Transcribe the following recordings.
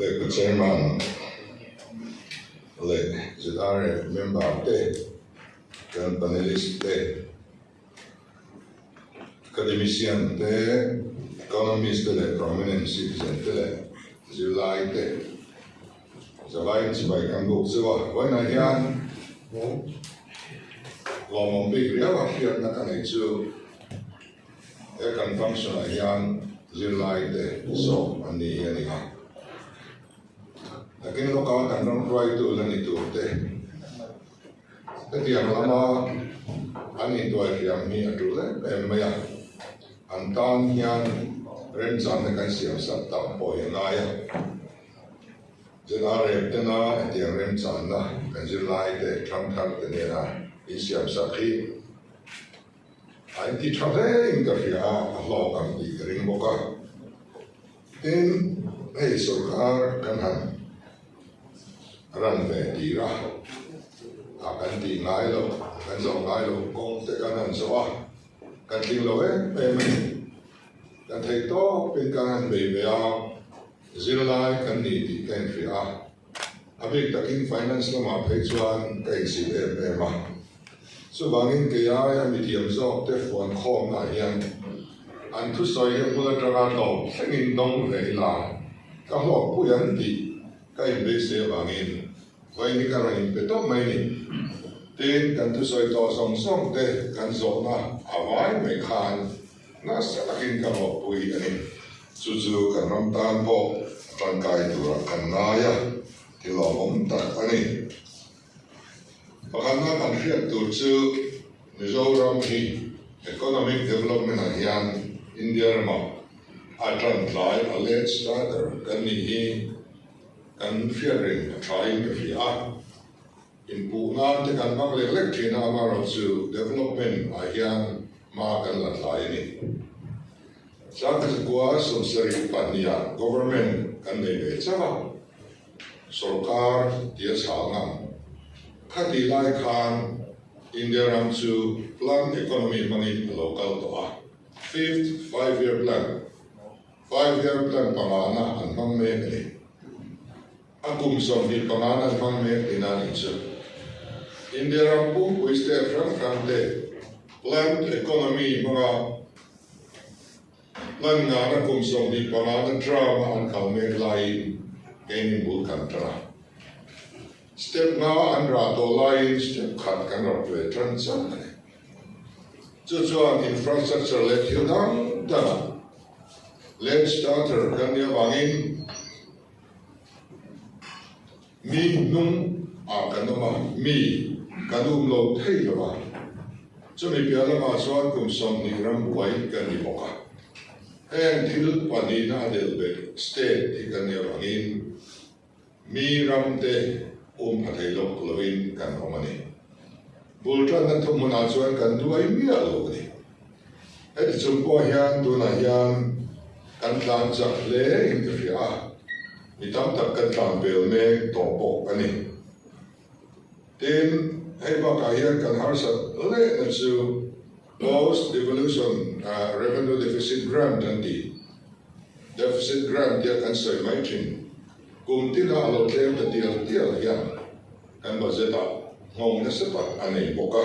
the chairman, the other member, the panelist, the academician, the economist, the prominent citizen, the July, the vice by Kango, so when I am long big real here, not an issue, a confunction I am July, the so and the anyhow. Lakin lo kawan kan try to learn itu teh. Jadi yang lama ani tu yang ni adu le, maya antan yang rencana kan siap satu poin naya. Jadi ada tena yang rencana kan Julai teh tangkap tena siap sakit. Ini terakhir interview Allah kan di ring boka. Dan surkar kan ran về đi ra, cần đi ngay luôn, cần dọn ngay luôn, con sẽ cần làm sao? Cần đi lâu ấy, về mình, cần thấy to, bên cần về zero lại cần đi cần phải abis takin finance lo mà phải chuan cái gì em mà, số bangin cái ai mình tiêm cho, để phun khom lại yên, anh thu soi cái mua ra cái đồ, sinh in đông về là, các họ phụ nhân đi. Cái beisei bangin, vậy thì cái này phải tốt mấy nhỉ? Tên cần tu soi to song song thế, cần dọn na, avai mấy khan, na sẽ là kinh cái một bụi anh, chú cần làm tan bộ, cần cái tu cần naya, thì lo ông ta anh. Và khán giả cần biết tu chú Mizoram hi, economic development hiện India mà, atan lại, let's start cái này kan fearing trying to fear in Puna te kan mang electric na amaro to development ahian ma kan latlai ni sang kwa som sari pania government kan nei be chawa sarkar dia sangam khati lai khan India ram to plan economy money local to fifth 5-year plan 5-year plan pangana an mang me ni akum som di panganan hmang me inanin chu India rampu puiste from the plant economy mga lan nga na kum som di panganan drama an kalme lai gaining bul kantra step nga an rato lai step khat kan ro pe transan chu chuan infrastructure le hyudang da let's starter kan ya bangin mi nung kanoma mi kanum lo thei lo cho mi pia la ma chuan kum som ni ram wai kan ni boka en thil pani na del be state ti kan ya bangin mi ram te phathei lo lovin kan omani bultan na thum na chuan kan duai mi a lo ni e chung po hian tu na hian kan tlan chak le in te fia Itam tak kan tang bel me topo ani. Then hey bakahian kan harsat le na chu post devolution revenue deficit grant nanti. Deficit grant dia kan soi mai thin. Kum tina alo tlem ta tial hian kan budget ngom na sepat ani boka.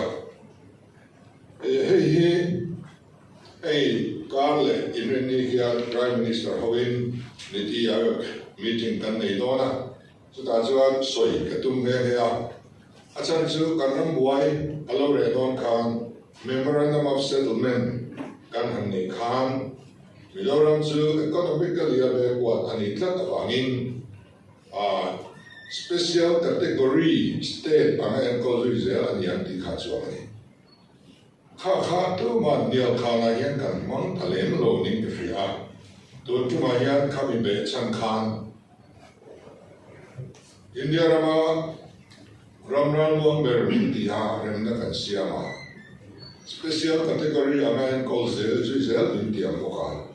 Hey Karle inreni hian Prime Minister Hovin niti meeting kan nei dona chu ta chuan soi ka tum he a achan chu kan ram buai alo re don khan memorandum of settlement kan han nei khan Mizoram chu economically ave kwat ani tlat awangin special category state ang ko zel ani anti kha chuani kha tu man nial kha la yan kan mang thalem lo ning ke fia tu tu ma yan kami be chan khan India rama ramran luang ber di ha rem na kan siama special category aman kol zel ju zel India boka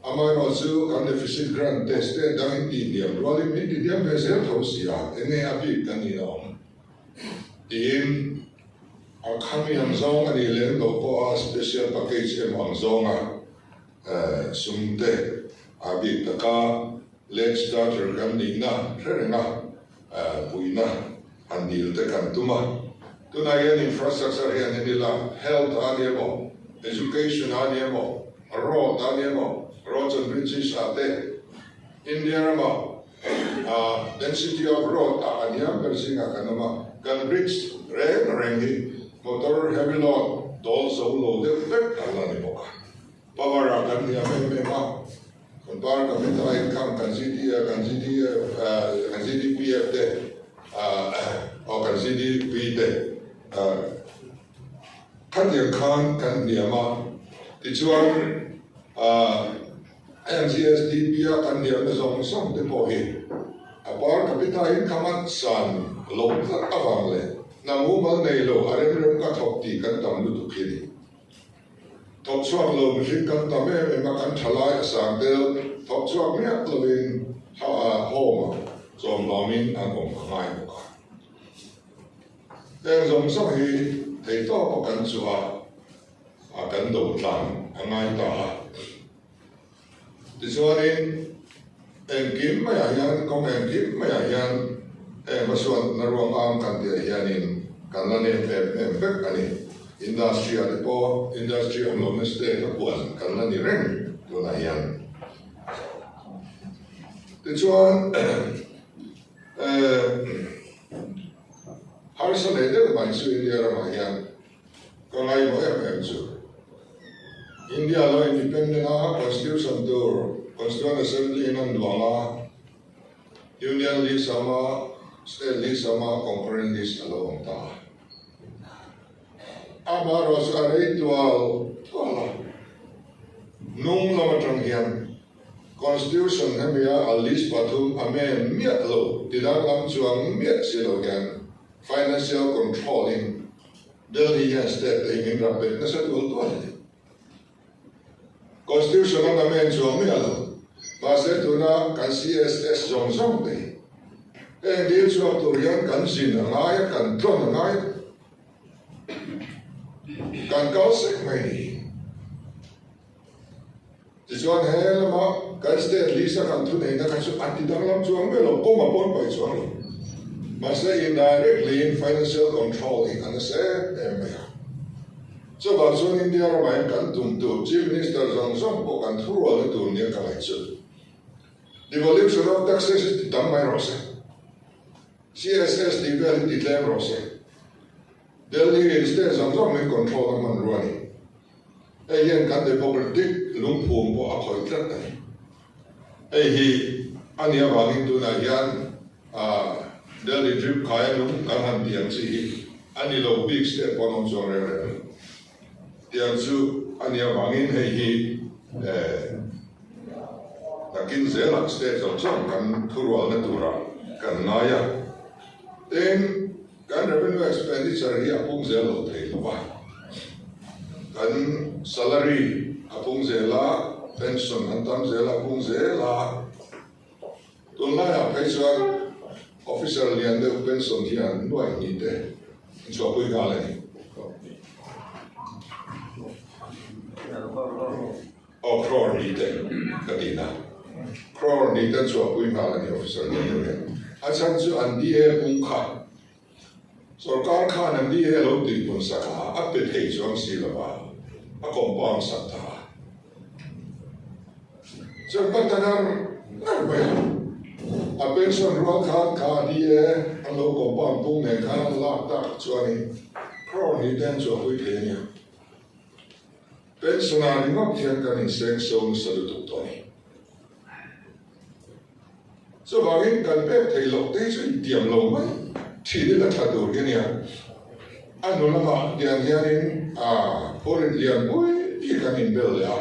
aman also kan deficit grant test dang India rolim India be zel tho sia ene abi kan ni no in kami ang zong ani len do po special package ang zong sumte abi taka legislature kan ni na threnga puina handil te kan tuma tuna yan infrastructure yan nila health aniemo education aniemo road aniemo roads and bridges ate India ma density of road aniam persinga kanama kan bridge rengi motor heavy load dol so load effect alani boka power kan ni ame ma compare capital income kan GDP or kan GDP kan dia kan dia ma dicuan MGSDP kan dia mesong song de pohi apar capital income san lo tak awang le namu mal nei lo arem ka thok ti kan tam lu tu khiri thok chuak lo mi kan tam me ma kan thalai sang del thok chuak me lovin homa som lamin an om ngai mo ka den som so hi thei to ko kan chua kan do tlang ngai ta ti chuanin en kim ma yan kong en kim ma yan ma suan na ruang am kan dia hianin kan la ne bek ani industry ate po industry on lo meste ta puan kan la ni reng to na yan ti chuan har sa le de ma su India ra ma yan ko ngai mo em chu India lo independent constitution to Constituent Assembly in Andwala, Union List sama, State List sama, Concurrent List along ta. Amaros are tual, nung nama tranghian. Constitution hemia a list patum amen miat lo, tidak lam chuang miat silogan. Financial controlling, Delhi and state ingin rapid nasa tual. Constitution ang amen chuang miat lo. Base tuna kan CSS zong de. Dia chuak turian kan sin ngai kan tron ngai. Kan kau sek mai. Tijuan hel ma kan state lisa kan tu nei na kan su anti dalam chuang melo ko ma pon pai chuang. Base indirectly in financial controlling and se emya. So basun India ramai kan tum tu chief minister zong ko kan thuru tu ni kalai chu. Devolution of taxes is done by Rose. CSS developed the land Rose. Delhi instead of some control of Manruani. Ayan kan de politik lumpum po ako itlatan. He anya wangin tu na yan Delhi trip kaya lum kanhan tiang si ani lo big step on genre. Tiang su anya wangin he Nakin zelak state of some kan thurwal natura kan naya. Then kan revenue expenditure hi apung zelo theilawa. Kan salary apung zela, pension antam zela apung zela. Tunaya paisa official liande pension hian nuai ni te. Chua pui gale. Oh, crore ni te kadina. Crore ni te chua pui gale ni official liande. Asan chu andie ungkha. Sarkar khan andie lo ti pun saka ape thei chuang silaba. A compound sata. So patanar narba. A pension ruang khan die a lo compound pung ne khan la tak chuani. Crore ni ten chua pui thei. Pensioner ni ngok thian kan in seng so salu tu toni. So bagin kan pe thei lo te so diam lo mai thi de la tha do gen ya anu lama dian hianin foreign lian boy I kan in bel ya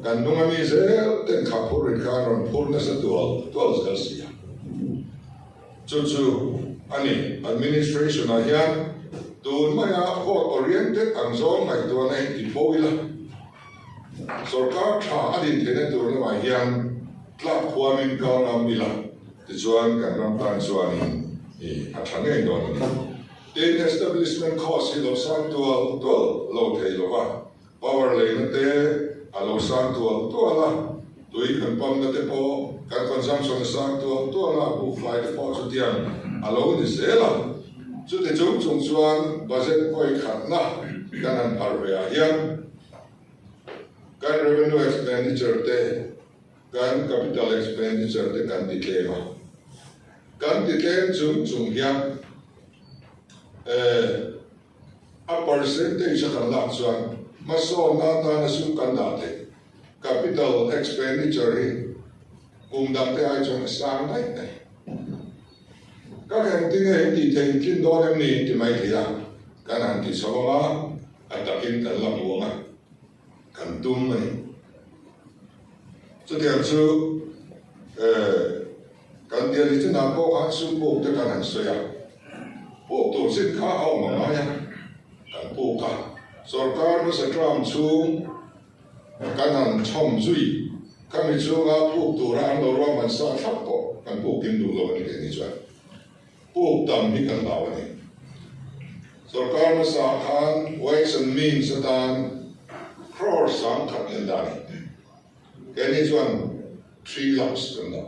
kan nunga mi ze ten kha foreign kan ron foreign sa dual skal sia chu ani administration a hian tun maya vote oriented ang zone mai tu na in boila sarkar tha adin thene tur na hian club huamin ka na mila Tijuan kan rampan chuan a thangei don the establishment cost lo sang tual lo thei lo wa power le na te a lo sang tual la tui kan pam na te po kan consumption sang to na bu fly te po chu tiang alo ni sela chu te chung chuan budget koi khat na kan an par ve a hian kan revenue expenditure te kan capital expenditure te kan ti tlema kan ti tlem chung hian a percentage kan la chuan maso na ta na su kan da te capital expenditure hi dang te ai chuan sang nai nai các hành tinh ấy thì thành kinh đô em này thì mấy thì cái này thì sao mà anh ta kinh tận làm uống à cần tung này cho tiền sư cần tiền thì chúng ta có hàng số bộ cho cần hàng số à bộ tổ chức khá hậu mà nói nha cần bộ cả rồi các nó sẽ làm xuống cần hàng chom duy các mình xuống bộ tổ ra nó ra mình sẽ phát bộ cần bộ kinh đủ rồi thì cái này bộ tầm đi cần bảo này rồi các nó sẽ han ways and means atan crores sang khát nhân đàn cái này chuẩn 3 lakhs cần đó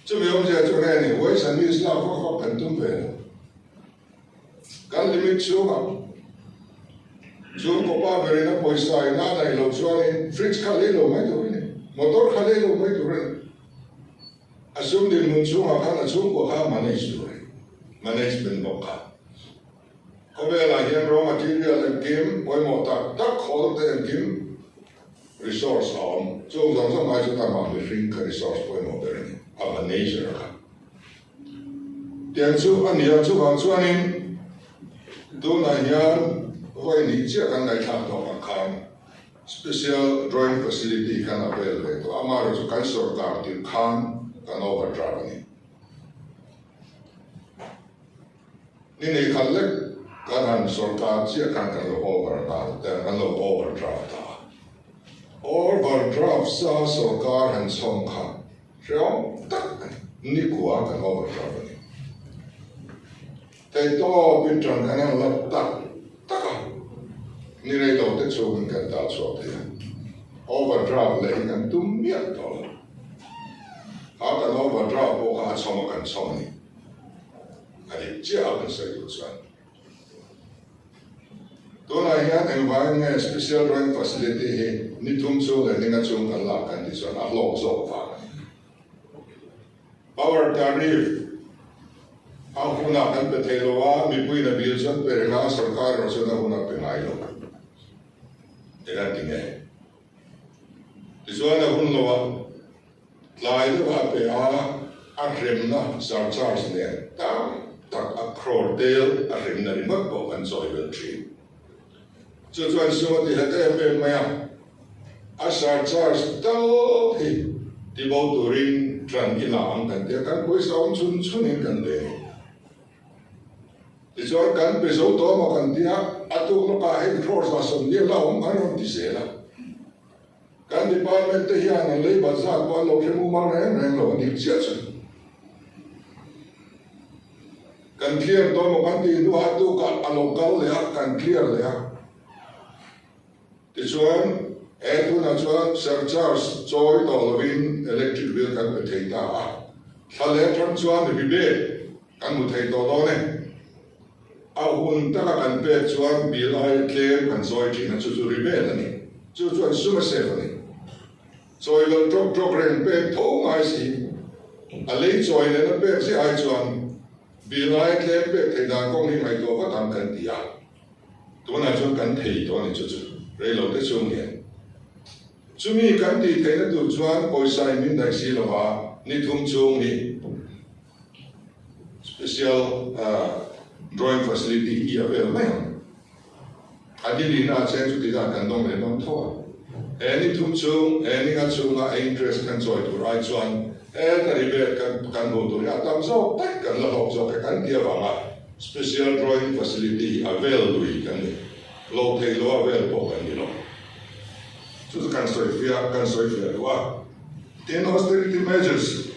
chứ vì ông già chỗ này ways and means là có cần tung về cái limit xuống có ba người nó beisei na này lâu xuống fridge khá lấy lâu mấy tuổi này motor khá lấy lâu mấy tuổi này assume din mun chung akan assume ko ha management mo ka ko be la hian raw material and kim poi mo tak khol te and kim resource on chung dong sang mai chu ta ma be ring ka resource poi mo be ni a manager ka tian chu an ya chu bang chu anin do na hian hoi ni chia kan ngai thang to kan special drawing facility kan available to amar chu kan sarkar tin khan kan overdraft ni ni khalle kan han sarkar chia kan overdraft sa sarkar han som kha reo tak ni kuwa kan overdraft ni tai to bin tran kan lap tak ni rei lo te chu kan ta chu te overdraft le kan tum miat to Atan overdraft po ka choma kan choma ni. Ani chia kan sa yu chuan. To na hian environment special drawing facility hi ni thum chu le ninga chung kan la kan ti chuan a hlok zo fa. Power tariff a huna kan pe theilowa mi pui na bil chuan pe renga sarkar ro chuan a huna pe ngai lo. Ena tinge. Ti chuan a hun lowa lai đó là về hram na surcharge này tak crore del hram na mất bộ anh rồi về tree cho số thì là cái về mày surcharge đâu thì bao tuổi trần đi làm cần thế cần quay sống chun nên cần thế thì cho cần về số đó mà cần thế tu nó cả hết crore là sống như là ông anh không thì sẽ là kan department te hian an lei bazar ko lo remu mang reng lo ni chia chu kan clear do mo kan ti du ha tu ka local le kan clear le ti chuan tu na chuan surcharge choi to lovin electric bill kan pe thei ta thale tram chuan ri be kan mu thei to do ne a hun ta kan pe chuan bill ai claim kan choi thi na chu ri be la ni chu chuan suma se ni rồi lần drop rèn bê thấu ngay gì, lấy rồi nên nó bê sẽ ai chọn, vì lại thêm bê thì đàn công ty mày tổ có làm cần gì à, tôi nói cho cần thì tôi nói cho rồi lâu tới chung liền, chúng mình cần thì thấy nó được chọn beisei mình đại sứ là ba, ni thung chung ni special drawing facility here về mấy không, anh đi đi na xem chút thì ra cần đông lên đông thôi. Any thum chung, any nga chunga interest kan joy to right one. Tari be kan go to ya tam zo tak kan la hok zo kan dia wanga special drawing facility avail lui kan ni. Lo thei lo avail po kan ni lo. Chu kan soi fia wa. Ten austerity measures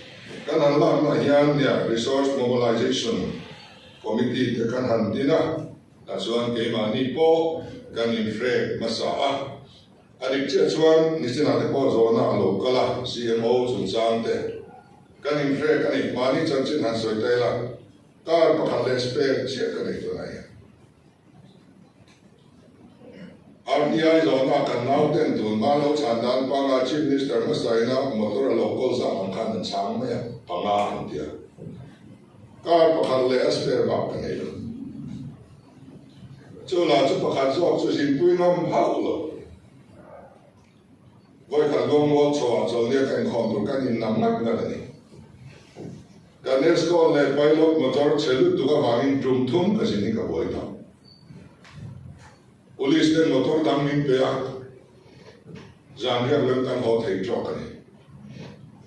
kan an la na hian ya resource mobilization committee te kan han dina. Ta chuan ke ma ni po kan in frek masa adik chia chuan ni sin ate po zona local CMO chung chang te kan in fre kan ik mani chan chin han soi tai la kar pakhat le spek chia kan ik to nai RTI zona kan nau ten tun ma lo chan dan pa nga chief minister ma sai na motor local za ang khan chang me pa nga han tia kar pakhat le spek ba kan ei chu la chu pakhat zo chu sin pui ngam hau lo voi ka long wo cho cho le kan khom tu kan in nam nak na ni kan nes ko le pilot motor chelu tu ka wangin tum thum ka sin ka boi ta police den motor dam min pe a jang ya lem kan ho thei cho ka ni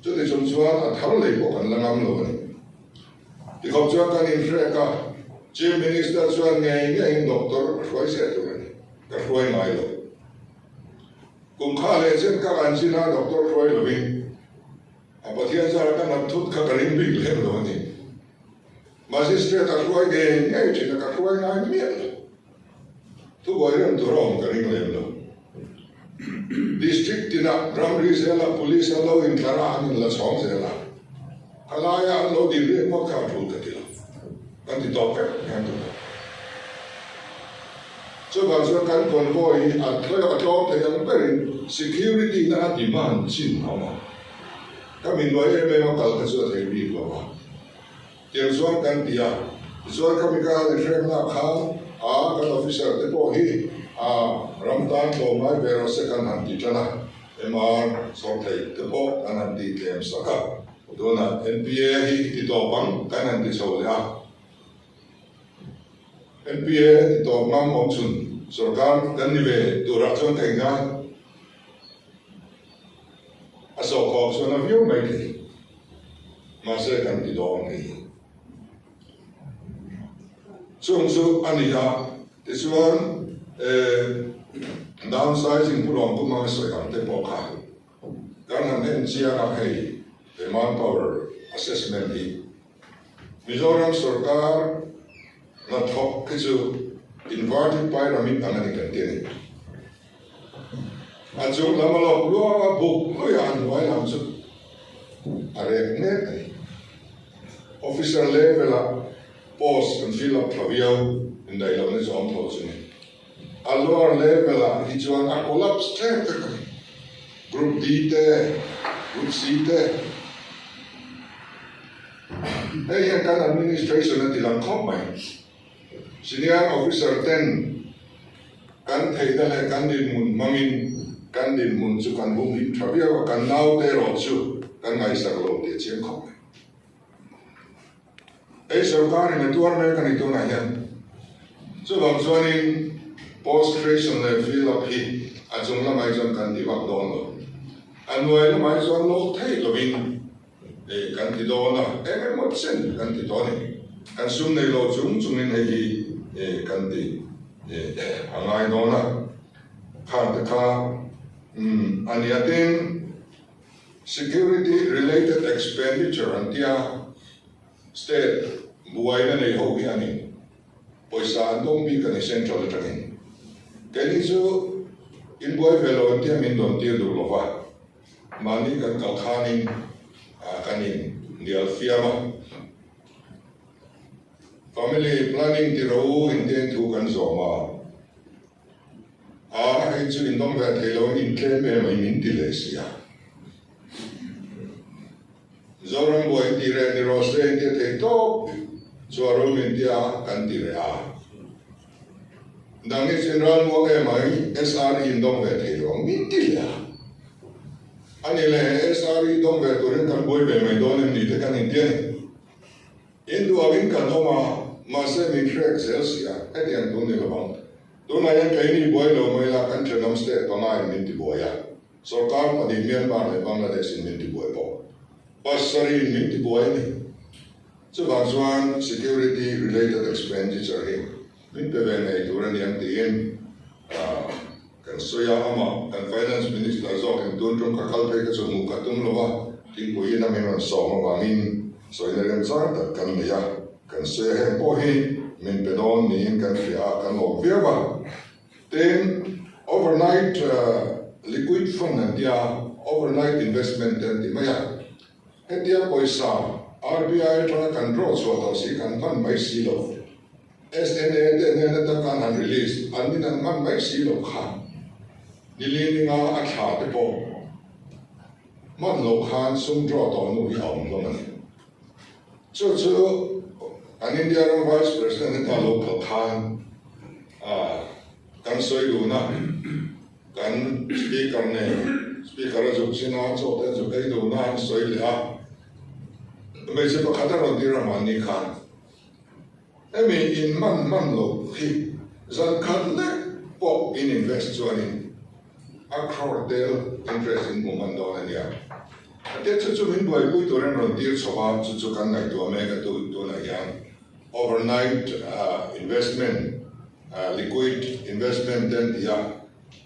chu de chum chuan a thar le ko kan langam lo ni ti khom chuan kan in fre ka chief minister chuan nge doctor khoi se tu ni ka khoi mai lo cùng khá lệ trên các anh xin ha doctor Roy là mình và thiên gia các nằm thút các cái bình lên rồi nhỉ magistrate các Roy nghe ngay chỉ là các Roy ngay miệng thu gọi lên tôi rong cái lên rồi district thì là Ramri sẽ là police là lâu in Clara anh là sống sẽ là Kalaya lâu đi lên mất cả phụ cái gì anh thì đọc cái anh so bằng số căn convoy at thôi ở chỗ thì anh phải security đã demand chín hả mà các mình nói em em có cái số thấy bị quá mà tiền số căn tiền số các mình cái frame là khang các officer để bỏ hi Ramadan tổ mai về rồi sẽ cần hành đi cho na MR số thấy để bỏ cần hành đi thêm sao cả đó là NPA hi thì tổ bằng cần hành đi sau là NPA thì tổ mang ông chun सरकार गन्नी वे तो राजन कहेंगा असो कॉप सो ना व्यू में थी मासे गन्नी दोन नहीं सुन अनिया इस वन downsizing पुरान को मांग सोई करते पोखा कारण हमने जिया ना है manpower assessment ही मिजोरम सरकार ना थोक किसी inverted pyramid ang ating kantin. At yung lamalok luwa buk luyan wala ang so arek net officer level post and fill up traviao in the ilaw ni zon post ni. A lower level hijuan a collapse strength group D te group C te. Eh yan kan administration na tilang combine. Senior officer 10 kan thei da le kan din mun mangin kan din mun chu kan bum hi thabia kan nau te ro chu kan ngai sak lo te chen khom ei sarkar ni tuar me kan itu na yan chu bang chuanin post creation le fill up hi a chung la mai chon kan di wak don lo anwai la mai chon lo thei lo win e kan ti do na em mo chen kan ti do ni kan sum nei lo chung in hei kan di angai do na kha ta aniatin security related expenditure antia state buai na nei ho hi ani poisa dong bi kan central atangin kani chu in buai velo antia min don tir du lova mani kan kal khanin kanin dial fiama family planning ti ro intend to kan zoma ai chu in dong ve thelo in tle me mai min ti le sia zoram boy ti re ni ro se ti te to chu ro min dia kan ti re a dang ni sin ran mo e mai SR in dong ve thelo min ti le ani le SR dong ve to ren kan boy ve mai don ni te kan in ti Indo awin kan homa masa mi trek selsia edian tu ni labang tu na yang kaini boy lo mai la kan chenam state pangai minti boya sarkar pani Myanmar le Bangladesh in minti boy bo pasari minti boy ni so bangsuan security related expenditure hi min pe ve nei tu ran yang tien kan soya ama kan finance minister zo kan tun tum ka kal pe ka so mu ka tum lo ba tin ko yin na me so ma wa min so in the result kan ya kan se he po hi min pedon ni kan fia kan lo viava then overnight liquid fund and dia overnight investment and the maya. And dia poisa RBI trying to control so that she can fund my silo. SNA then can release and then man my silo can. Nilini nga akha te po. Man lo khan sum draw to no yaum lo man. So an Indian vice president ta local khan kan soi lu na kan speaker zo sina zo te zo kai lu na soi le a. Me se pa khata ro dira mani khan. Emi in man lo hi zan khat le po in invest zo ani. A crowd del interest in woman do ani ya. Ate chu min boy pui to ren ron dir chowa chu kan ngai to me ka to na yang overnight investment liquid investment then ya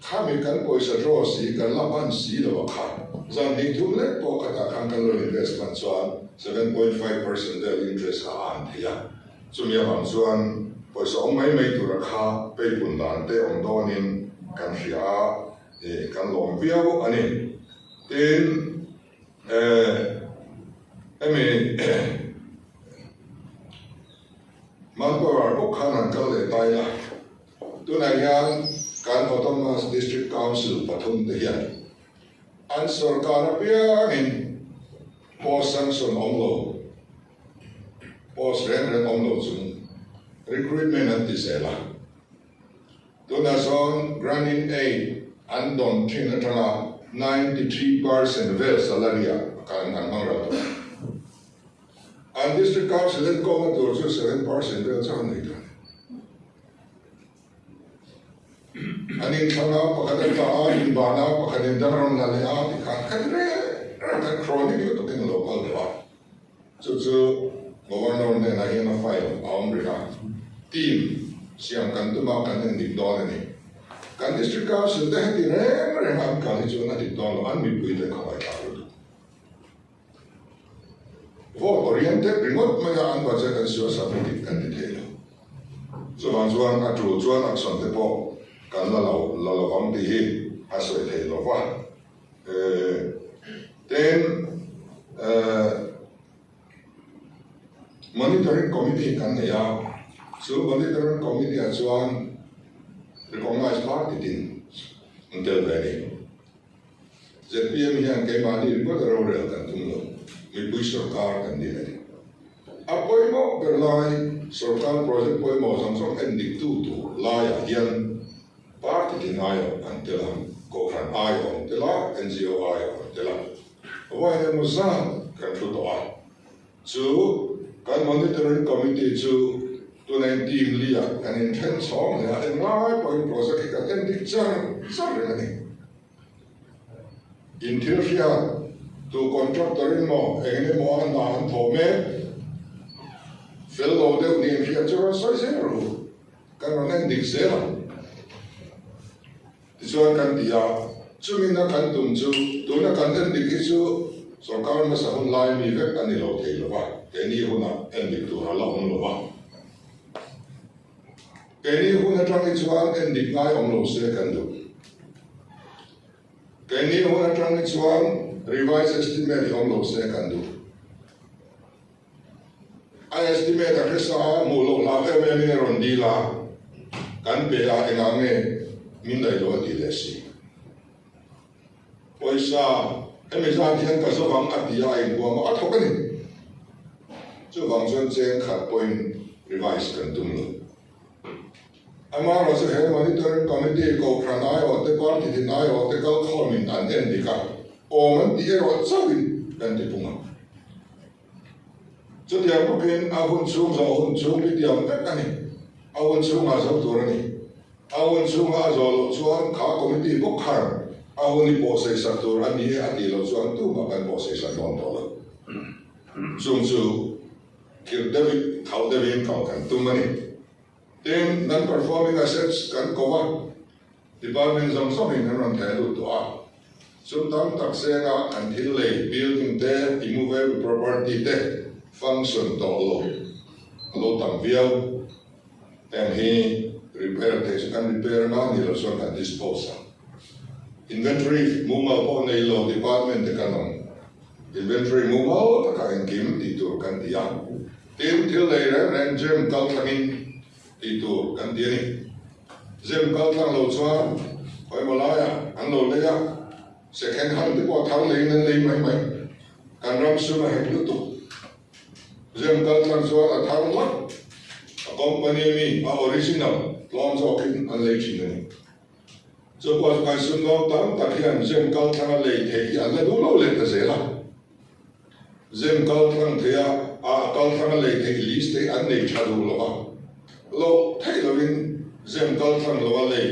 kami kan poisa draw si kan laban si lo kha zan ni thum le po ka ta kan lo investment so 7.5% del interest an ya chu mi bang chuan poisa ong mai tu ra kha pe pun dan te ong do nin kan hria kan lom viau ani ten manpower book khan kal le tai la tu na yang kan autonomous district council pathum te hian an sarkar pia in post sanction omlo post ren omlo chung recruitment an tisela tu na son granting aid an don thin atanga 93% vel salaria kan an mangra to and district council let go to 7% vel chan nei ta anin thanga pakhadan ta in bana pakhadan daram na le a kan re kan chronic to kin local ba chu governor ne na hian a file amrika team siam kan tu ma kan ning do ni kan district council de hati re han kan chu na di don an mi pui de khawai ta ru vote oriented remote ma ya an budget kan sio submit kan di thelo so wan chuan a tru chuan action te po kan la wang ti hi a soi thelo wa then monitoring committee kan ya so monitoring committee a chuan recognized party din until very ZPM hian ke mani report ro re kan tum lo mi pui sarkar kan di le apoi mo per lai sarkar project poi mo sang song ending tu la ya hian party din ayo until ko khan ayo until NGO ayo until wa ne mo sa kan tu to a chu kan monitoring committee chu tu nai team lia kan in ten song ya en lai point project ka en dik chang re ni in thirsia tu contractor in mo enge mo an na an tho me fel lo de ni fia chu so se ro kan ron en dik se la ti chuan kan dia chu min na kan tum chu tu na kan en dik chu sarkar ma sa hun lai mi vek ani lo thei lo ba ke ni huna en dik tu ha lo lo ba Kani huna trangi chuan en dik ngai ong lo se kan du. Kani huna trangi chuan revised estimate ong lo se kan du. I estimate a kesa mu lo la me me ron di la kan pe a engange min dai lo ti le si. Poisa emisa tian ka so wang atia in buang a thokani. Chu wang chuan cheng khat point revise kan tum lo. Amar also had monitoring committee go from I or the party in I or the girl coming and then the car. Or when the air was serving and the punga. So the American Avon Sung or Sung with the American. Avon Sung as of Torani. Avon Sung as all Swan car committee book car. Avon Bose Satur and the Adilo Swan two and Bose Satur. Sung Su killed David, how David Kalkan, too many. Then non-performing assets can cover departments of something around Tailu to our. Sometimes taxena and tihluih building there, immovable property there, function to law. Law tang viau, and he repair things and repair money also can dispose of. inventory mumal po nei law department te kanon inventory mumal ka en kim ti tur kan dia tin thil lei ren gem kal thangin ti tur kan dia ni gem kal thang lo chuan hoi malaya an lo le ya second hand te po thang lei nan lei mai kan ram su ma he lu tu gem kal thang chuan a thang la a company mi a original long jokin an lei chin ni so was kai sun lo tam ta hian gem kal thang lei the ya le du lo le ta ze la gem kal thang the ya a kal thang lei the list te an nei chadu lo ba lo thei lo in gem kal thang lo lei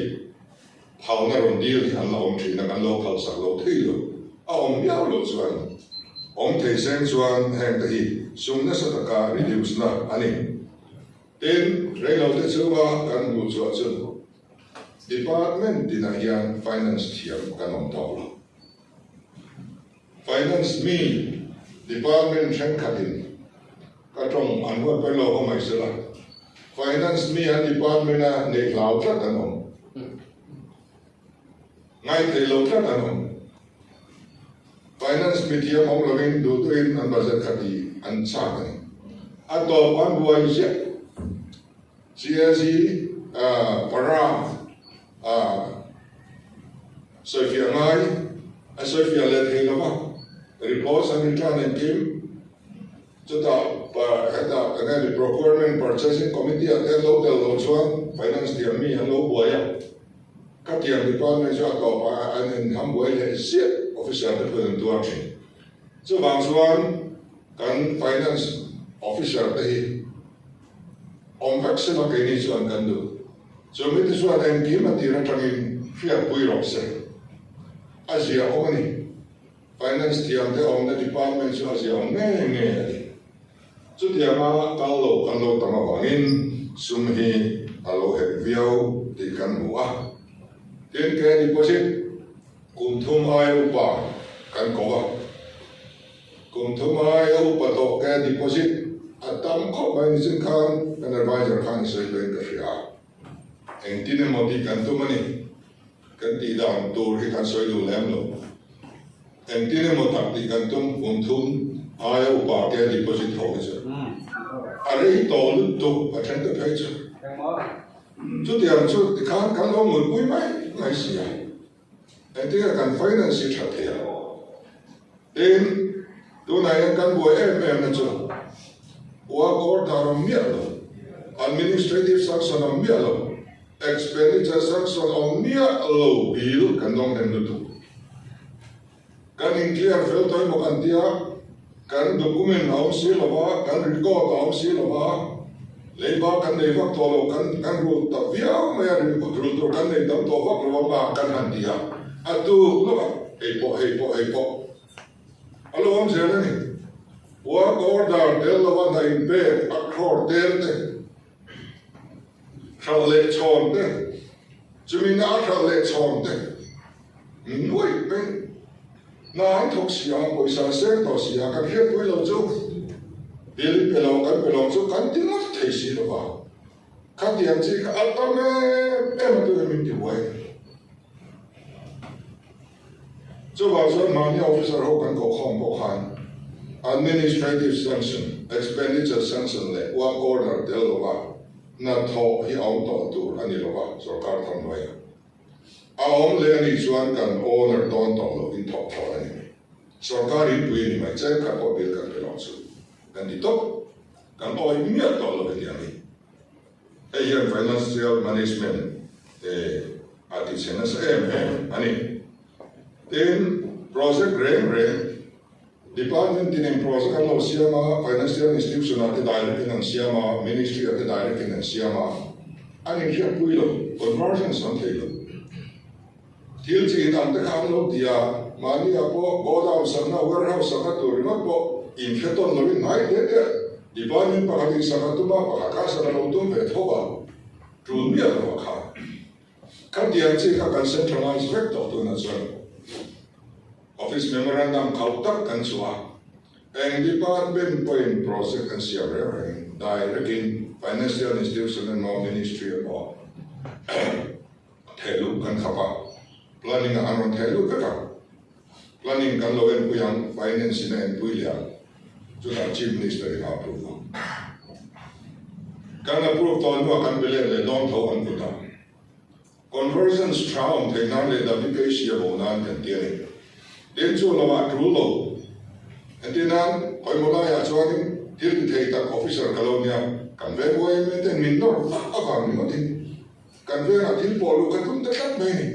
phal na ron deal an la om thin an lo khal sak lo thei lo a om ya lo chuan om thei seng chuan heng ta hi sum na sa ta ka reduce na ani tin rei lo te chuwa kan bu chuwa chu department dina hian finance thiam kan om thaw lo finance mi department chen khatin ka tong an wa pe lo ho mai sela finance mi an department a nei lau tla kan om ngai te lo tla kan om finance mi thiam om lovin du tu in an budget khati an cha kan a to pan buai se CSE hram Sophia ngai a Sophia le thei lo ma reports and return and kim to the the procurement purchasing committee at the local chuan finance tiam mi an lo buaya ka tiam department cho to pa an ham buai le shit officer the person to action so bang chuan kan finance officer te om vaccine ke ni chuan kan du so mi te chuan an kim a tira tangin fia pui ro se asia omani finance tiam te om the department so asia om nge chu tiama kan lo tama wangin sum hi alo he viau ti kan mua tin ke deposit kum thum ai upa kan ko kum thum ai upa to ke deposit atam kho mai sin khan an advisor khan se le ka ria eng tin mo ti kan tu mani kan ti dan tur hi kan soi lu lem lo eng tin mo tak ti kan tum kum thum ai upa ke deposit ho ke are to lu tu a chen te page chu tiam chu ti kan lo mun pui mai sia eng ti kan finance cha te ya tin tu na yang kan bo na chu work order on mialo administrative sanction on mialo expenditure sanction on mialo bill kan dong den tu kan in clear fel toy mo kan tia kan document au si lawa kan record au si lawa leiba kan nei vak to lo kan ru ta via ma ya ru to kan nei dam to vak lo ma kan han tia atu lo ei po alo am se ni work order del lo na in be accord del te khale chon te chumina khale chon te noi pen na thok sia poisa se to sia ka he pui lo chu bil pe lo chu kan tin mo thei si lo ba ka tiam chi ka atame em tu min ti wai chu ba so ma ni officer ho kan ko khom bo khan administrative sanction expenditure sanction le work order del lo ba na tho hi au to tu ani lo ba so ka tham noi aom le ani chuan kan owner don to lo in thok tho ani sarkari pui ni mai chai ka ko bil kan pe lo chu kan di to kan oi mi to lo be ani here financial management ati senas ani then project rem department in project kan lo siama financial institution at direct in siama ministry at direct in siama ani here pui lo conversion san thelo til chi dan ta kham lo dia mani apo godown sanna warehouse saka to remote po in feton lo nai de department pa kali saka to ba pa ka sa lo tum ve thoba tu mi lo kha kan dia chi ka kan centralized vector to na so office memorandum kautak kan suwa and department point project and CRR direct in financial institution and more ministry of all telu kan khapa planning anon thelu beka planning kan lo en puyang finance en puya chuta chief minister in approve kan approve to no kan bele le long tho an puta conversions traum thena le da bikashi bonan kan tiani den chu lo ma tru lo entinan koi mola ya chuan til thei ta officer kalonia kan ve boy me ten min no a ka mi tin kan ve na til polu ka tum ta kat mai ni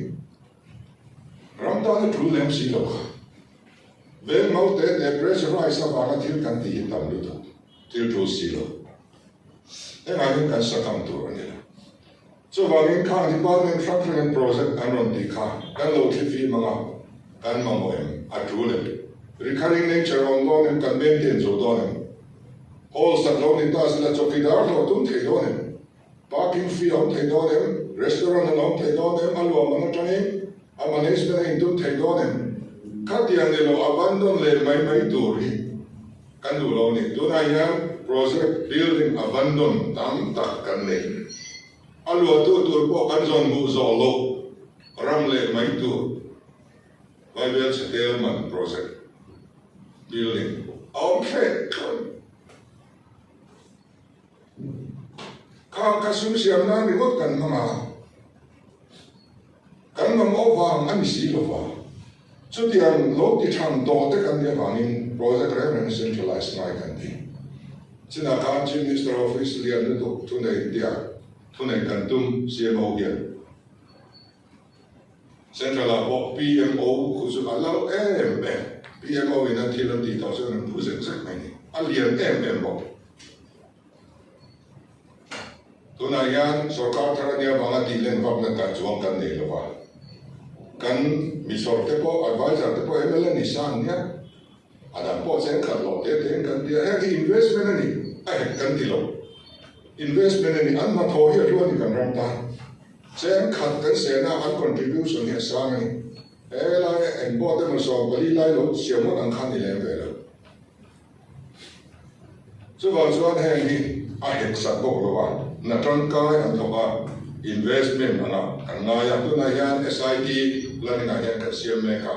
ram ta na tru lem si lo ve mau te pressurize na ba til kan ti tam lu to til tru si lo en ai kan sa kam tu ni so va in ka department structure project anon di ka kan lo thi fi manga kan ma mo em a tru le recurring nature on don kan maintain zo don all sa lo ni ta la chokidar lo tum thei don parking fee on thei don restaurant on thei don alwa mana tani a management in tum thei don khatian le lo abandon le mai tur hi kan du lo ni tu na ya project building abandon tam tak kan nei alwa tu tur po kan zon bu zo lo ram le mai tu vai ver settlement project building okay ka sum siamna ni got kan ma wang an si lo wa chu tiang lo ti thang do te kan dia wangin project reference centralized nai kan ti china ka chief minister office lian tu tu nei dia tu nei kan tum emaw hian central PMO khu su ala PMO in a thilom di tao chuan an phuzen zek mai ni a lian bo tuna hian sarkar tharania banga ti len vak na kan chuang kan nei lo wa kan misor te po advisor te po MLA ni sang nia adam po chen khat lo te kan dia he investment ani kan ti lo investment ani an ma tho hi ro ni kan ram ta chen khat kan se na an contribution hi sang ani lai en bo te ma so bali lai lo siamo an khan ni lem ve lo so wa chuan he ni a hek sa bo lo wa na tron kai an thoba investment ana kan nga ya tu na yan SIT planning a yan ka siamna ka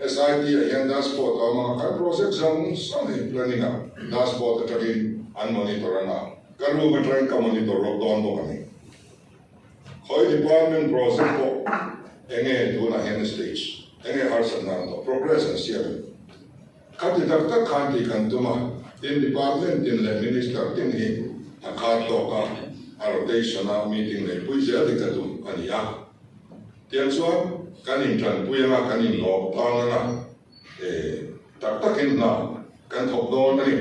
SIT a yan dashboard ama ka project zone some planning a dashboard atari an monitor ana karu ka try ka monitor ro don bo ani khoi department project ko enge tu na yan stage enge har san to progress and siam ka ti tak tak khan ti kan tu ma in department in the minister tin hi a khat to ka a rotation a meeting le pui ja de ka tu ani ya tian chuan kan in tran pui ma kan in lo tang na tak tak in na kan thok don ani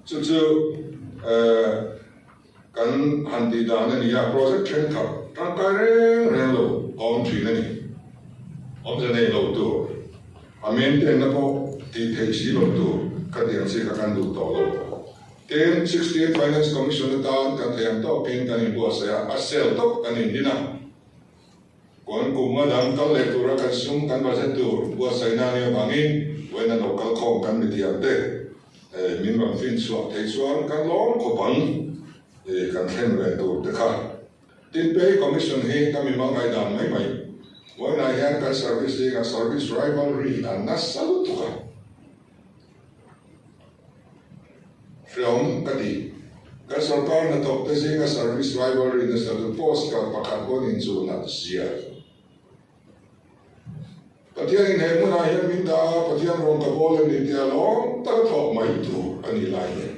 chu kan han ti da na ni ya project train ka tang ka re lo om thi na ni om ja nei lo tu a maintain na po ti thei si lo tu ka diang si ka kan du to lo Ten 68 Finance Commission ta kan thayam to pin kan in buat saya asel to kan in dina kon kuma dam kal le tura kan sum kan budget tur buat saya na ni bangin when an local khom kan mitiam te min bang fin suak thei suan kan long ko bang kan thlen ve tur te kha tin pay commission he kan mi mangai dan mai when I had kan service a service rivalry and na salut to ka hram kati ka sarkar na tok te zinga service rivalry na sa post ka pakhat ko nin chu na sia patian in he muna hian min da patian rong ka bol ni dia long ta thok mai tu ani lai ne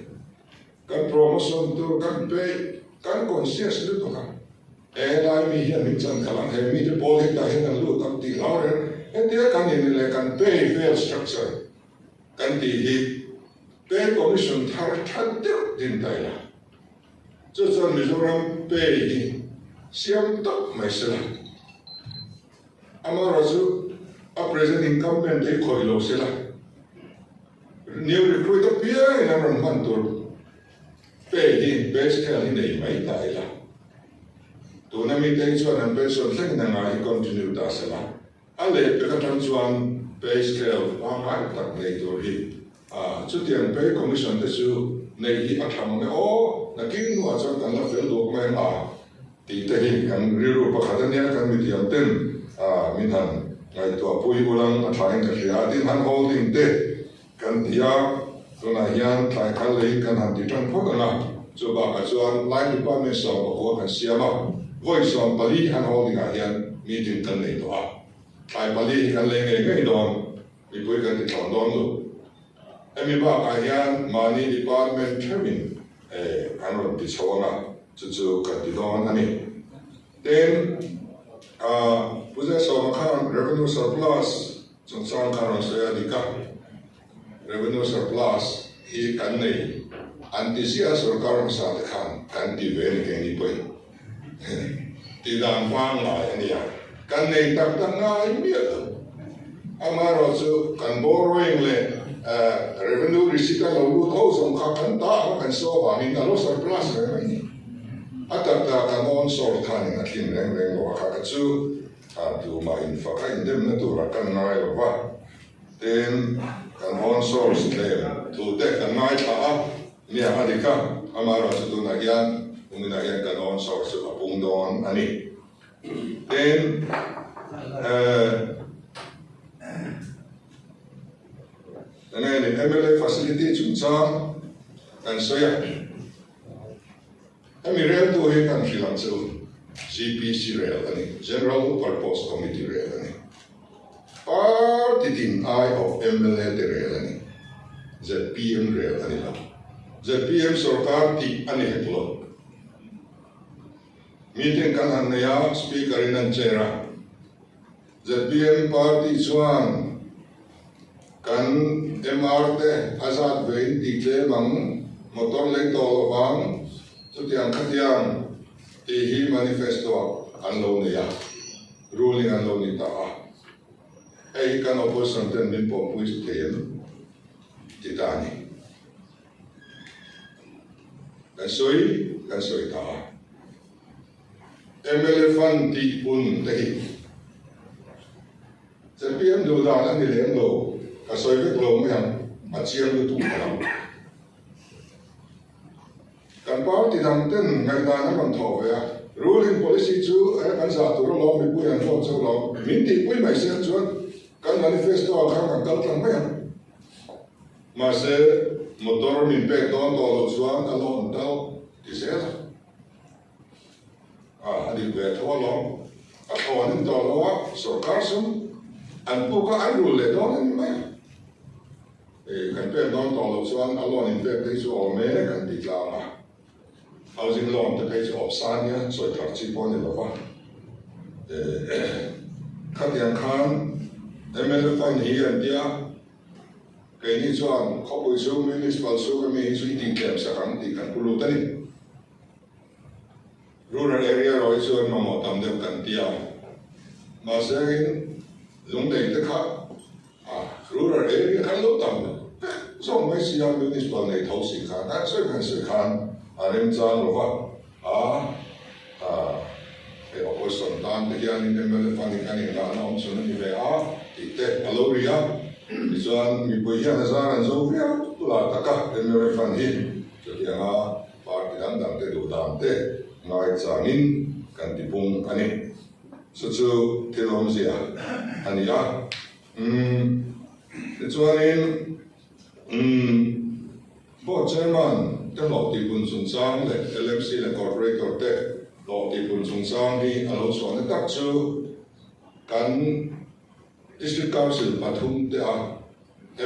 kan promotion tu kan pay kan conscious tu ka lai mi hian min chan khalang he mi te bol hi ta hian an lu tak ti laure e dia kan ni le kan pay fair structure kan ti hi pay commission thar thattir din taila chu Mizoram pay hi siam tak mai sela amara chu a present incumbent he khoi lo sela new recruit appear in our mantur pay hi base scale hi nei mai taila tu na mi te chuan an pension theng na nga hi continue ta sela ale pe ka tan chuan pay scale wa ma tak nei tur hi chu tiang pay commission te chu nei hi a tham me o na king nu a chuan kan la fel dok mai ti te hi kan riru pakhat ania kan mi tiam ten min han ngai tua pui ulang a thain ka hria din han holding te kan tia tuna hian thlai khal lei kan han ti tang phok ana chu ba ka chuan line department so ko kan siama voice on pali han holding a hian meeting kan nei to a thlai pali kan le ngai don mi pui kan ti thon don lu emi ba ka hian mani department training kan ron ti chawanga chu kan ti don ani then possession kan revenue surplus chung sang kan so ya dika revenue surplus hi kan nei antisia sarkar sa kan ti ven ke ni poi ti dan phang lai ani ya kan nei tak tak ngai mi amaro chu kan borrowing le revenue receipt lo lu tho som kha kan ta kan so ba min lo surplus re mai atak ta kan on sol khan na kin reng lo kha ka chu tu ma in fa ka indem na tu ra kan ngai lo ba then kan on sol stem Tute kan ngai ta nia adika amaro chu na yan umina yan kan on sol chu apung don ani then Dengan MLA facility chunga dan saya, kami rel tu kan filan so CPC rel ani General Purpose Committee rel ani. Party team I of MLA rel ani. ZPM rel ani lah. ZPM sarkar ti ani heklo. Meeting kan hanaya speaker inan cera. ZPM party chuan kan MRT azad vein dikle mang motor lei to wang chutiang khatiang ti hi manifesto anlo ne ya ruling anlo ni ta ei kan opposition ten min po puis ten titani kan soi ta MLA fan ti pun te hi ZPM do da na ni leng lo ka soi vek lo me ham a chiam lu tu ka kan par ti dam ten ngai da na kan tho ya ruling policy chu kan sa tu lo mi pu yan tho chu lo min ti pui mai se chu kan manifesto a kan kal tlang me ma se motor min pe don to lo chuan a lo dal ti se adi ve tho lo a tho nin to lo sarkar sum an pu ka ai ru le don ni mai kan pe don to lo chuan a lo in pe te chu o me kan ti tla ma housing loan te pe chu opsania soi thar chi pon ni lo ba khat yang khan ML fan hi an dia kai ni chuan khopui chu municipal chu ka mi chu ti kem sa kan ti kan pulu tani rural area roi chuan ma mo tam de kan tia ma serin lung dei te kha rural area kan lo tam so mai siam municipal nei thau si khan a soi kan se khan arem chan lo wa opposition tan te hian in ML fan ni kan ni na om chun ni ve Tute aloria chuan mi pui hian a zan an zo via tula taka ML fan hi chu tianga party dan dang te du dam te ngai changin kan ti pung ani chu thilom zia ani ya chuanin board chairman te lo ti pun chung sang le LMC le corporator te lo ti pun chung sang hi alo chuan tak chu kan district council pathum te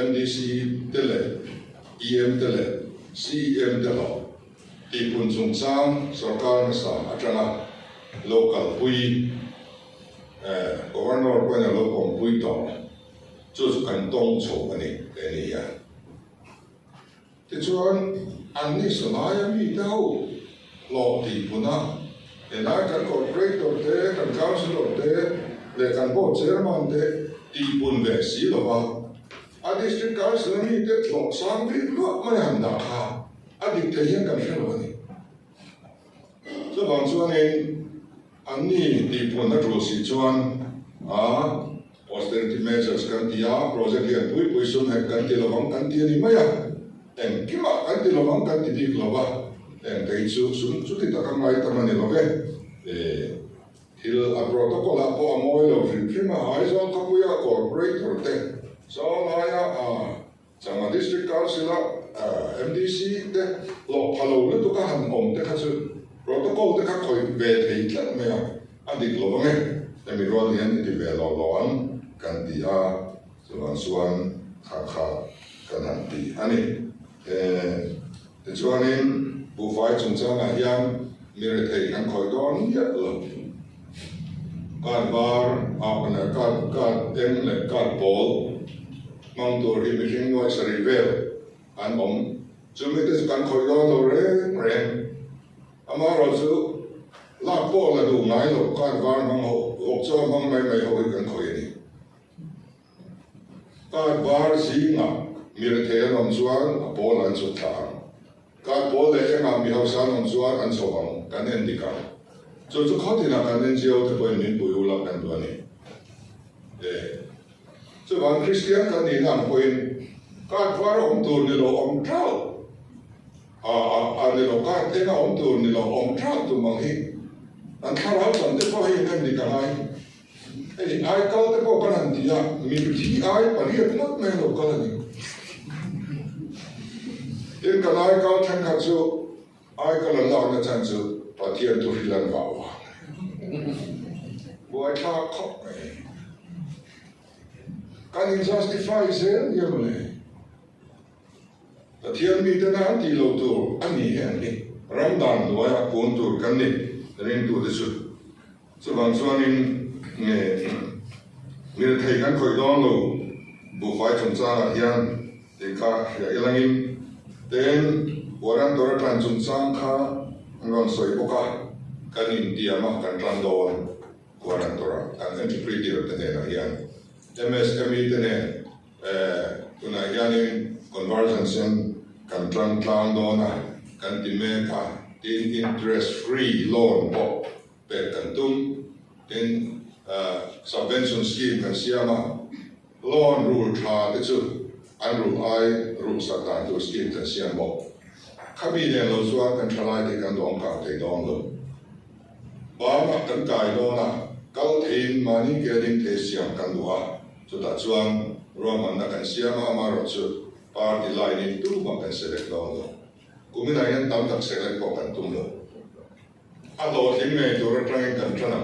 MDC te le EM te le CEM te lo ti pun chung sang sarkar na sa atana local pui governor ko na local pui to chu kan tong cho ani ani ya ti chuan an ni sanaya mi dau lo ti puna ena kan corporator te kan councilor te le kan board chairman te ti pun ve si lo ba a district council mi te lo sang vi lo mai han da kha a dik te hian kan hlo ani so bang chuan an ni ti pun na ro si chuan austerity measures kan tia project hian pui sum he kan ti lo bang kan ti ni mai en kima kan ti lo bang kan ti dik lo ba en te chu ti ta kan mai ta mani lo ve hil a protocol a po amoy lo phim hai zon kapuya corporator te so laya changa district council MDC te lo phalo le to ka han om te kha chu protocol te ka khoi ve thei tlat me a dik lo nge te mi ro lian ti ve lo lo an kan ti a suan kha kan han ti ani te chuanin bu fai chung changa hian mi re thei kan khoi don ya lo kan bar apna kan eng le kan bol mang tur hi mi ring noi sari vel an om chumi te kan khoi don lo re ama ro chu la po la du ngai lo kan bar mang ho ok cho mang mai ho kan khoi ni kan bar si nga mi re thei an om chuan a bol an chu thang kan bol le eng mi ho san om chuan an chawang kan en dikang so khó thì là cái nên chiếu thì phải mình bùi lắm cái đó này, so bằng Christian cái này làm quên cái phá ông tu này là ông trao, này là cái thế nào ông tu này là ông trao tu mang hi, anh tháo áo chẳng để phải hiện cái gì cả ai, ai câu để có cái gì à, mình chỉ ai phải hiện mất mấy lúc cái này, hiện cái ai câu thằng khác số, ai câu là lão là thằng số. Và thiên tu lần vào buổi thao khóc này cái này justify dễ như vậy và thiên mi tên anh thì lâu tu anh nhỉ anh đi ram đàn đuôi à cuốn tu cái này nên tu để xuất so bằng số nên người thầy kan khởi đó luôn bu phải chúng ta là hiền thì cả ilangin tên orang tora kan chúng ta kha ngon soi boka kan India ma kan randon kuarantora kan interpreter tene hian MSME tene tuna hianin conversion kan randona kan timeka in interest free loan po pe kan tum in subvention scheme kan siama loan rule tha te chu an rule ai rule satan to scheme kan siamo kami ne lo suan kan thalai te kan dong ka te dong lo ba ma kan kai lo na kal thein mani ke ding te siam kan duwa chu ta chuan roman na kan siam ama ro chu party line in tu ma kan select lo kumina yan tam tak select ko kan tum lo a lo thing me to ra tang kan thana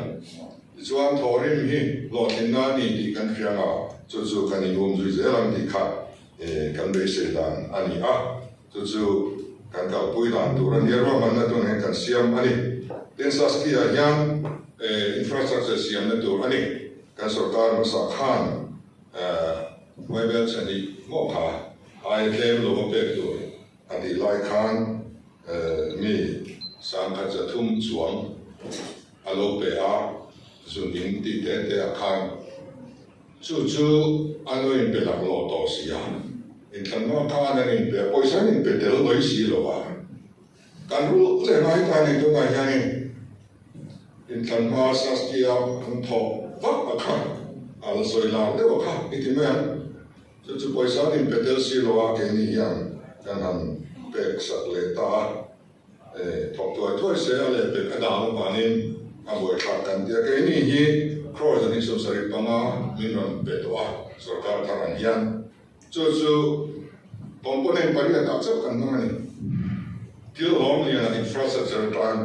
chuan thorim hi lo thin na ni ti kan fianga chu kan ni hom zui zelang ti kha kan beisei dan ani a chu kan kal pui dan turan yerwa manna to ne kan siam ani ten saskia yan infrastructure siam na tur ani kan sarkar ma sa khan webel chani mo kha ai tlem lo pe tur ani lai khan mi sang kha cha thum chuang alo pe a sunin ti te khan chu ano in pe la lo to sia in kan ma ka na in pe poisa in pe tel loi si lo wa kan ru le mai ta ni to ngai yani in kan ma sa skia kan tho va a kha al soi la de wa kha iti men chu poisa in pe tel si lo wa ke ni yan kan han pe sa le ta thok to se ale pe ka da lo pa nin a bo kha kan dia ke ni hi cross ni so sari pa ma min ron pe to a sarkar tharan yan chu component pari da chap kan na ni til long ni na infrastructure plan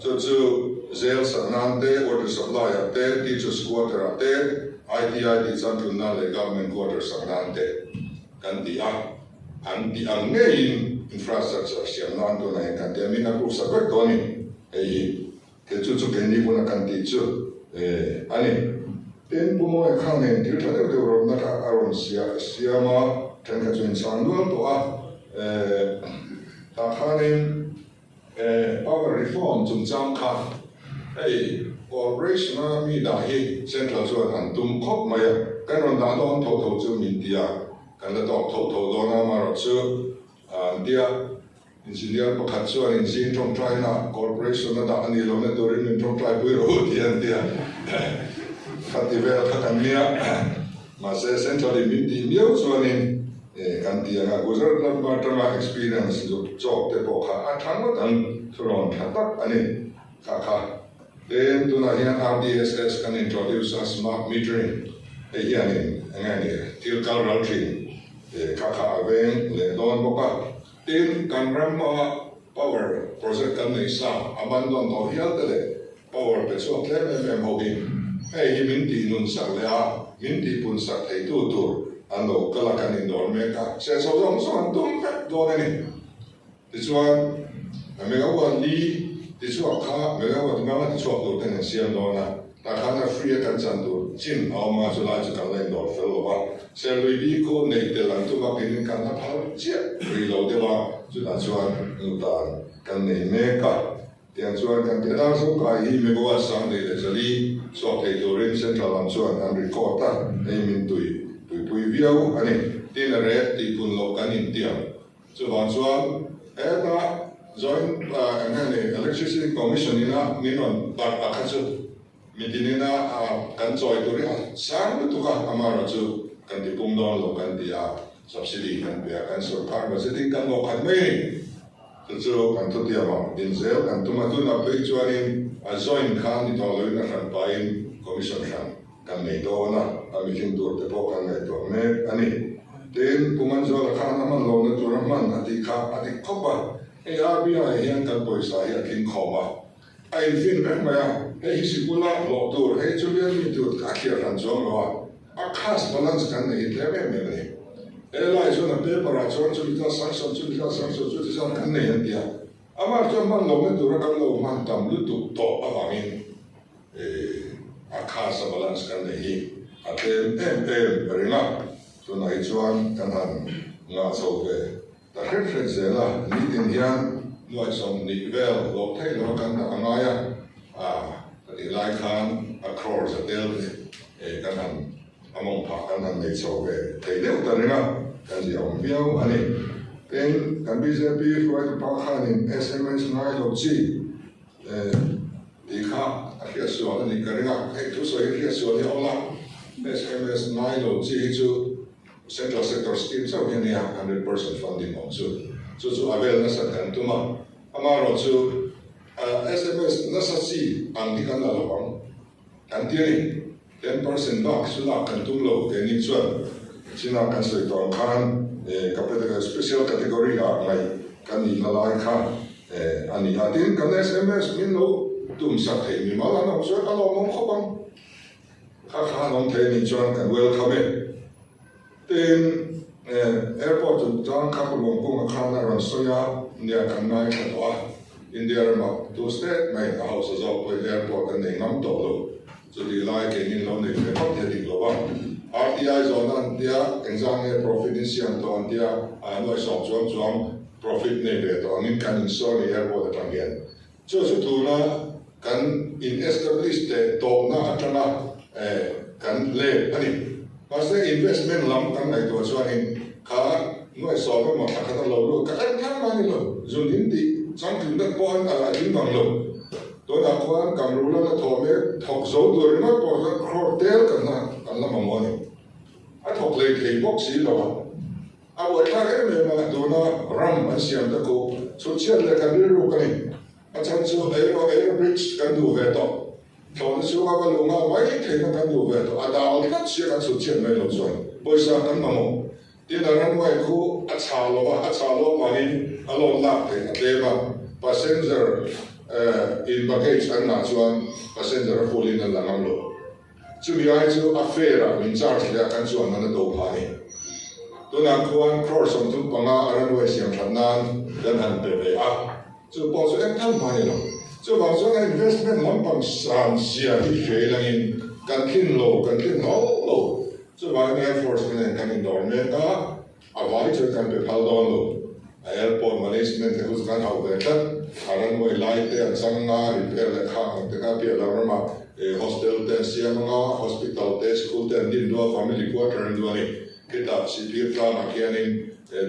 chu zel sanande water supply ate teachers quarter ate ITI central na le government quarter sanande kan dia an di ang nei infrastructure siamna to na kan dia mina ku sa ko to ni ke chu ke ni ko na kan ti chu ani ten bu mo kha ne ti tha de ro na ka aron siama ten ka chun sang do to a ta khanin power reform chung chang kha corporation mi da hi central so an tum khop ma ya kan ron da don tho chu min dia kan da tho do na ma ro chu dia engineer pakhat chu an in trong try na corporation na da ani lo na dorin min trong try pui ro dia festival kakamia masa central min di miu chuanin kan tia nga gujarat la batama experience job te po kha athang ma tan thron thatak ani kha then tuna hian RDSS can introduce a smart metering. Hianin angani tilkal routing kaka aveng le don boka. Then kan ramma power project kan isa abandon no hial tele power peso tlem hobi. Hey minti nun sak le a minti pun sak thei tu tur ano kala kan indor meka se so jong so an tum pet do ni. This one mega wan li this one kha mega wan ma this one do ten siam do na ta khana free kan chan tu chin ma so la chu kan le do fellow ba se lui bi ko nei te lan tu ba pin kan na phal che reload de ba chu da chuan nu tan kan nei meka tiang chuan kan te da so ka hi me go sang de le zali so te do rin central am chuan an record ta ei min tui pui viau ani tin re ti pun lo kan in tiang chu ban chuan eta joint electricity commission ina minon tak akhachu midinina kan joy to ri sang tu ka amara chu kan ti pum don lo kan dia subsidy kan be kan sarkar ba setting kan lo khat mai chu kan tu dia ma din zel kan tu ma tu na pe chuanin a joint khan ni to lo na kan pain commission kan nei do na a mi kin dur te po kan nei to me ani den puman zo la khan man lo na tu man ati kha ati khoba e RBI hian kan poisa hi akin khoma ai fin mek maya he hisikula lo tur he chulian mi tu ka khia ran zong lo a khas balance kan nei tleme me ne e lai zo na paper a chon chu ta sang chu kan nei an dia amar cho man lo me tur kan lo man tam lu tu to awangin a khas balance kan nei atem ringa tu nai chuan kan han nga so ve ta reference la meeting hian noi som ni vel lo thei lo kan ta angaya ti lai khan across the del kan han among pa kan han nei so ve thei le ta ringa kan ji om viau ani then kan BJP right pa khan in SMS nai lo chi ti kha a khia so ni ka ringa thei tu so khia so ni ola SMS nai lo chi chu central sector scheme so hian ya 100% funding on chu avel na sa kan tuma amaro chu SMS na sa si ang di kan la lo kan tiani 10% back su la kan tum lo ke ni chuan china kan soi tong khan capital special category a ngai kan ni la lai khan ani atin kan SMS min lo tum sa thei mi mala na so ka lo mong khopang kha long thei ni chuan kan welcome then airport to down couple of kung akana ran soya India kan nai khatwa India ma to state mai houses of airport and they ngam to lo so the like in lo ne pe pop the lo ba RTI zone an dia exam profit in siam to an dia no so chuang profit ne be to an kan so ni airport ta hian chu tu na kan in establish the to na atana kan le ani Pasal investment lam kan ai tu chuanin kha noi so ba ma kha lo lo ka kan thang ma ni lo zun din di chang tin da pon a din bang lo to da kwan kam ru la tho me thok zo du ri ma po da hotel kan na ma mo ni a thok le thei box si lo a wo tha ke me ma do na hram an siam da ko so chian le kan ru ka ni a chan chu air bridge kan du ve to Thon su ka lo nga mai thei na kan du ve to ada al ka chi kan su chen mai lo chuan poisa kan ma mo tin ran wai khu a cha lo ma ni a lo la te te ba passenger in baggage an na chuan passenger full in la ngam lo chu bi ai chu a fare min charge le kan chuan na do pha ni to na khuan cross on tu panga aran wai siam thanan dan han pe ve a chu po chu em tham ma ni lo so bang so investment lampang san sia hi failing kan kin lo so bang air force kan in dorme ka avai chu kan pe phal don lo airport management he us kan hau ve ta aran moi lai te an sang nga repair le kha te ka pe la ma hostel te siamna hospital te school te din do family quarter and do ni kita si pi tra na kianin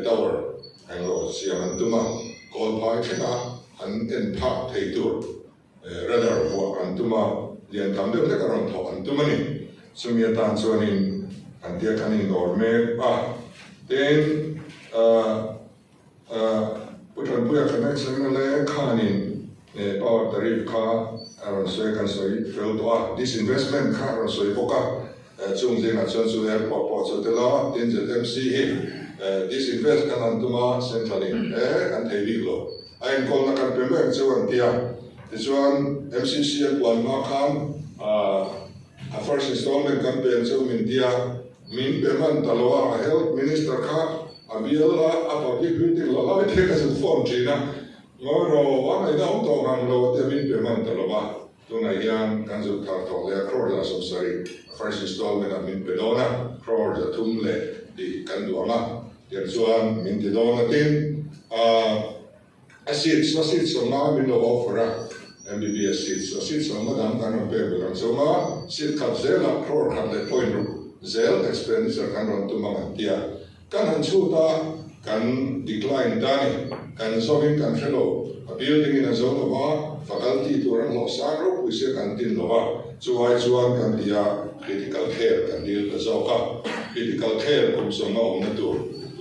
tower ang lo siam tuma call pai ka an en pa thei tur radar ho an tuma lian tam de ka ron tho an tuma ni sumia tan chuanin an dia kanin dorme then putan puya connection le khanin power tariff kha rồi xoay cần xoay phiếu đó disinvestment khác rồi xoay bốc á chung riêng là chân số airport port số thế đó tiền chất MC disinvest cái này tụi mà centrally anh thấy việc rồi anh còn là cái bên cho anh tia thì cho anh MCC anh quan mà khám first installment campaign cho mình tia mình payment talo health minister khác biela public meeting lo lai thế cái sự form chỉ na ngồi rồi anh ấy đã ông tổ hàng lo thì mình payment talo ba tụi này hiện căn dụng thằng thọ lệ crore là sorry first installment mình pedona crore là thum lệ thì căn đủ mà tiền chuan mình thì đó là tin seats so mà mình lo offer MBBS seats so mà đam căn nó bề bề so mà seat khắp zela crore khắp lệ point zel expenditure căn rồi tụi mình tia kan han chuta kan decline dani kan zoning kan fellow a building in a zone of faculty to run lo sang ro puise kan tin lo chuai chuan kan dia critical care kan deal ka zoka critical care kum so no na tu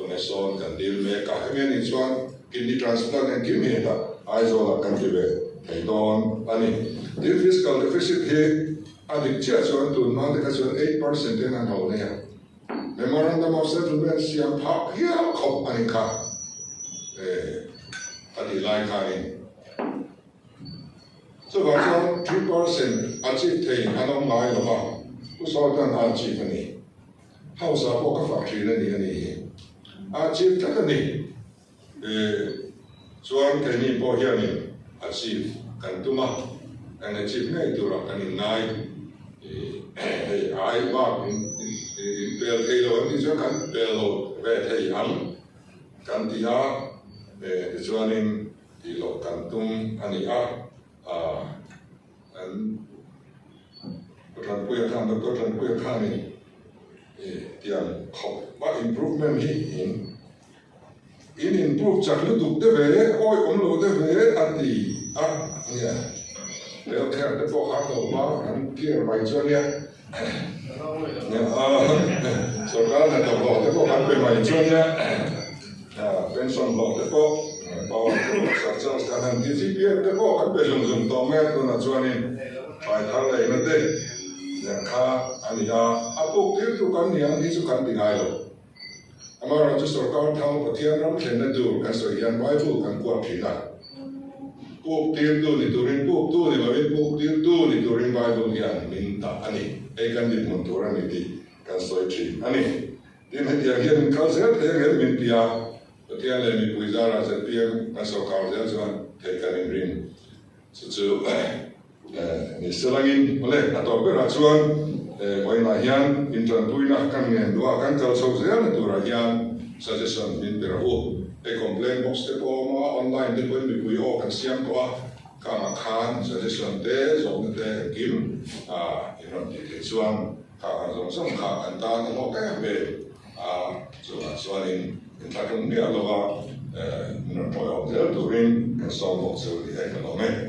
ne son kan deal me ka hemen in chuan kidney transplant and kidney ta ai zo la kan tibe thei don ani the fiscal deficit he adik chia chuan tu ma de ka chuan 8% en an ho ne Memorandum of Settlement siam phak hial khop ani kha ati lai kha ni so wa chuan 3% achieve thei anong lai lo ba ku so tan achieve ni house a ko ka factory na ni ani achieve ta ni chuan ke ni po hian ni achieve kan tuma an achieve nei tu ra kan ni nai ai ba bel thelo ni cho kan belo ve thei am kan tia chuanin ti lo kan tum ani an ran puya khan ni tian khop ba improvement hi in improve chaklu duk de ve oi lo de ve ati nia bel khan de po han lo ma an kier mai chuania so kalau ada blok itu kan pemain jualnya, pension blok itu, bahwa sekarang sekarang di CPF itu kan pension zoom tomet itu nak jualin, baik hal lain nanti, yang kah ania, apa itu kan yang itu kan tinggal lo, amar itu sekarang tahu petian ram kena tu, kan sekian Bible kan kuat kita, bukti itu diturin bukti, lebih bukti itu diturin Bible yang minta ani. Kan di montoran ini kan soichi ani din dia hian kalzer te ngel min pia tia le mi puizara se pia maso kalzer zan te kan rin chu ni selangin ole ato pera chuan oi na hian intran puina kan ngen dua kan kal so zan tu ra hian suggestion min pera ho complain box te po ma online te po mi pui o kan siam ko kama khan suggestion te zong te kim iron ti chuan kha zong som kha an ta no ka be chuan in ta tung ni aloga no po o del turin kan so mo so di ai no me